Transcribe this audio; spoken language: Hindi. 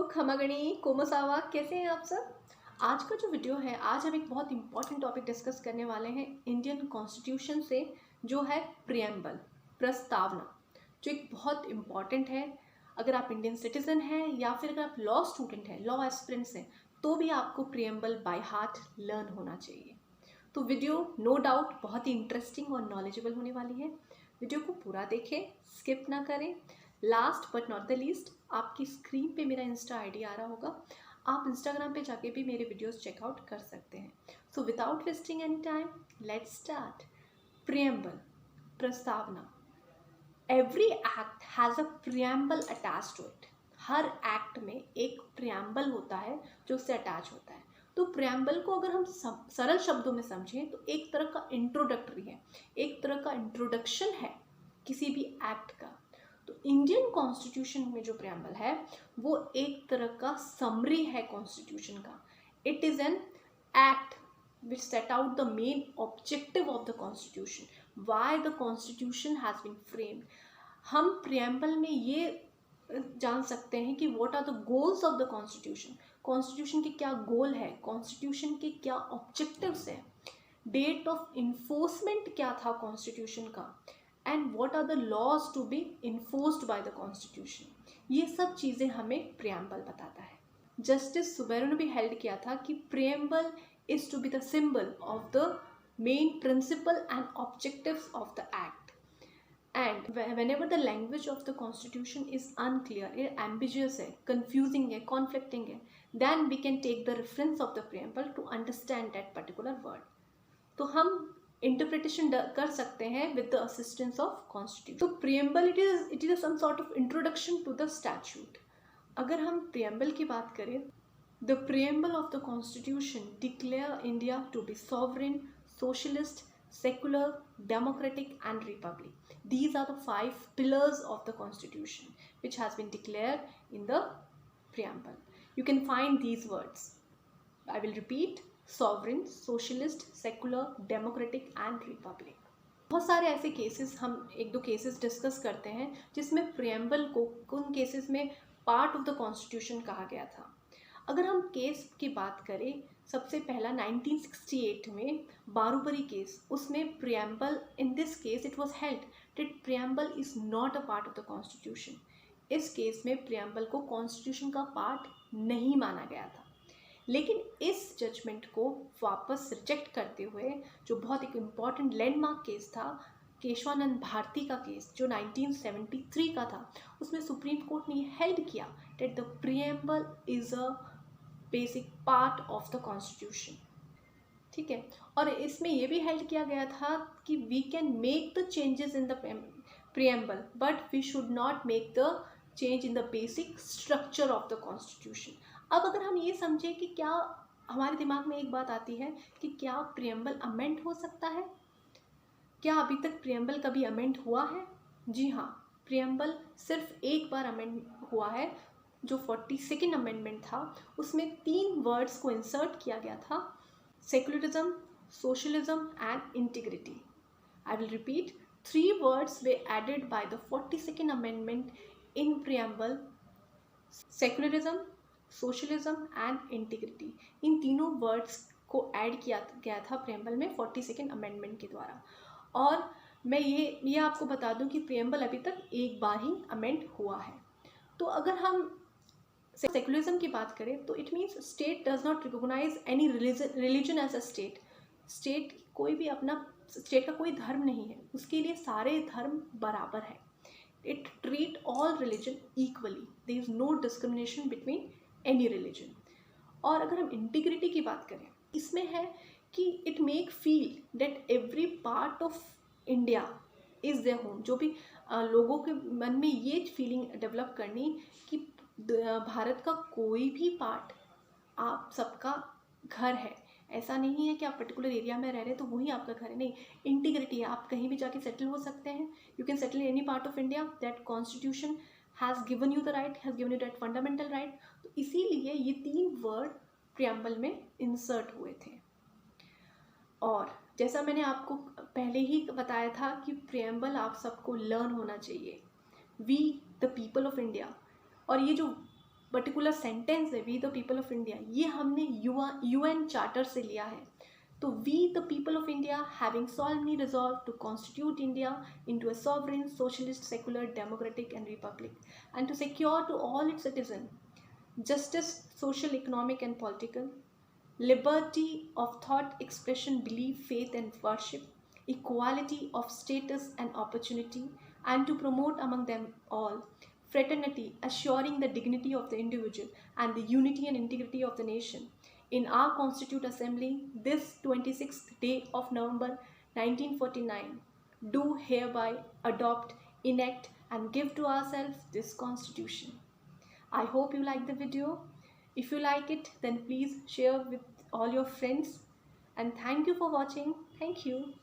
खमागणी कोमोसावा, कैसे हैं आप सब। आज का जो वीडियो है, आज हम एक बहुत इंपॉर्टेंट टॉपिक डिस्कस करने वाले हैं इंडियन कॉन्स्टिट्यूशन से, जो है प्रियम्बल, प्रस्तावना, जो एक बहुत इम्पॉर्टेंट है। अगर आप इंडियन सिटीजन हैं या फिर अगर आप लॉ स्टूडेंट हैं, लॉ एस्पिरेंट्स हैं, तो भी आपको प्रियम्बल बाय हार्ट लर्न होना चाहिए। तो वीडियो नो डाउट बहुत ही इंटरेस्टिंग और नॉलेजेबल होने वाली है। वीडियो को पूरा देखें, स्किप ना करें। Last but not the least, आपकी स्क्रीन पे मेरा इंस्टा आईडी आ रहा होगा, आप इंस्टाग्राम पे जाके भी मेरे वीडियोस चेकआउट कर सकते हैं। So without wasting any time, let's start. Preamble, प्रस्तावना। Every act has a preamble attach to it. हर एक्ट में एक प्रियम्बल होता है जो उससे अटैच होता है। तो प्रियम्बल को अगर हम सरल शब्दों में समझें तो एक तरह का इंट्रोडक्टरी है, एक तरह का इंट्रोडक्शन है किसी भी एक्ट का। तो इंडियन कॉन्स्टिट्यूशन में जो प्रियम्बल है वो एक तरह का समरी है कॉन्स्टिट्यूशन का। It is an act which set out the main objective of the constitution, why the constitution has been framed. हम प्रियम्बल में ये जान सकते हैं कि what are the goals of the constitution, constitution के क्या गोल है, कॉन्स्टिट्यूशन के क्या ऑब्जेक्टिव्स हैं, डेट ऑफ इन्फोर्समेंट क्या था कॉन्स्टिट्यूशन का, and what are the laws to be enforced by the constitution. ये सब चीज़ें हमें प्रियम्बल बताता है। जस्टिस सुबेरो ने भी हेल्ड किया था कि preamble is to be the symbol of the main principle and objectives of the act. And whenever the language of the constitution is unclear, ambiguous है, confusing है, conflicting है, then we can take the reference of the preamble to understand that particular word. तो हम interpretation कर सकते हैं with the assistance of constitution. तो preamble it is some sort of introduction to the statute. अगर हम preamble की बात करें, the preamble of the constitution declare India to be sovereign, socialist, secular, democratic and republic. These are the 5 pillars of the constitution which has been declared in the preamble. You can find these words. I will repeat: sovereign, socialist, secular, democratic and republic. बहुत सारे ऐसे केसेस, हम एक दो केसेस डिस्कस करते हैं जिसमें प्रियम्बल को उन केसेस में पार्ट ऑफ द कॉन्स्टिट्यूशन कहा गया था। अगर हम केस की बात करें, सबसे पहला 1968 में बारूबरी केस, उसमें preamble, in this case it was held that preamble is not a part of the constitution. इस केस में प्रियम्बल को कॉन्स्टिट्यूशन का पार्ट नहीं माना गया था। लेकिन इस जजमेंट को वापस रिजेक्ट करते हुए, जो बहुत एक इम्पॉर्टेंट लैंडमार्क केस था, केशवानंद भारती का केस जो 1973 का था, उसमें सुप्रीम कोर्ट ने हेल्ड किया that the preamble is a basic part of the constitution. ठीक है, और इसमें यह भी हेल्ड किया गया था कि we can make the changes in the preamble but we should not make the change in the basic structure of the constitution. अब अगर हम ये समझें कि क्या, हमारे दिमाग में एक बात आती है कि क्या प्रियम्बल अमेंड हो सकता है, क्या अभी तक प्रियम्बल कभी अमेंड हुआ है? जी हाँ, प्रियम्बल सिर्फ एक बार अमेंड हुआ है, जो 42nd अमेंडमेंट था। उसमें 3 वर्ड्स को इंसर्ट किया गया था: secularism, socialism and integrity. I will repeat, 3 words were added by the 42nd amendment in preamble: secularism, socialism and integrity. इन तीनों वर्ड्स को ऐड किया गया था प्रियम्बल में 42nd अमेंडमेंट के द्वारा। और मैं ये आपको बता दूं कि प्रियम्बल अभी तक एक बार ही अमेंड हुआ है। तो अगर हम सेकुलरिज्म की बात करें तो it means state does not recognise any religion as a state. State कोई भी अपना, स्टेट का कोई धर्म नहीं है, उसके लिए सारे धर्म बराबर है। It treat all religion equally, there is no discrimination between any religion. और अगर हम इंटीग्रिटी की बात करें, इसमें है कि it make feel that every part of India is their home. जो भी लोगों के मन में ये फीलिंग डेवलप करनी कि भारत का कोई भी पार्ट आप सबका घर है। ऐसा नहीं है कि आप पर्टिकुलर एरिया में रह रहे हैं तो वही आपका घर है, नहीं, इंटीग्रिटी है, आप कहीं भी जाके सेटल हो सकते हैं। You can settle in any part of India, that constitution has given you the right, has given you that fundamental right. तो इसीलिए ये 3 वर्ड प्रियम्बल में इंसर्ट हुए थे। और जैसा मैंने आपको पहले ही बताया था कि प्रियम्बल आप सबको लर्न होना चाहिए, we the people of India. और ये जो पर्टिकुलर सेंटेंस है we the people of India, ये हमने UN चार्टर से लिया है। तो we the people of India having solemnly resolved to constitute India into a sovereign, socialist, secular, democratic and republic, and to secure to all its citizens justice, social, economic and political, liberty of thought, expression, belief, faith and worship, equality of status and opportunity, and to promote among them all fraternity, assuring the dignity of the individual and the unity and integrity of the nation. In our Constituent Assembly, this 26th day of November 1949, do hereby adopt, enact, and give to ourselves this Constitution. I hope you like the video. If you like it, then please share with all your friends. And thank you for watching. Thank you.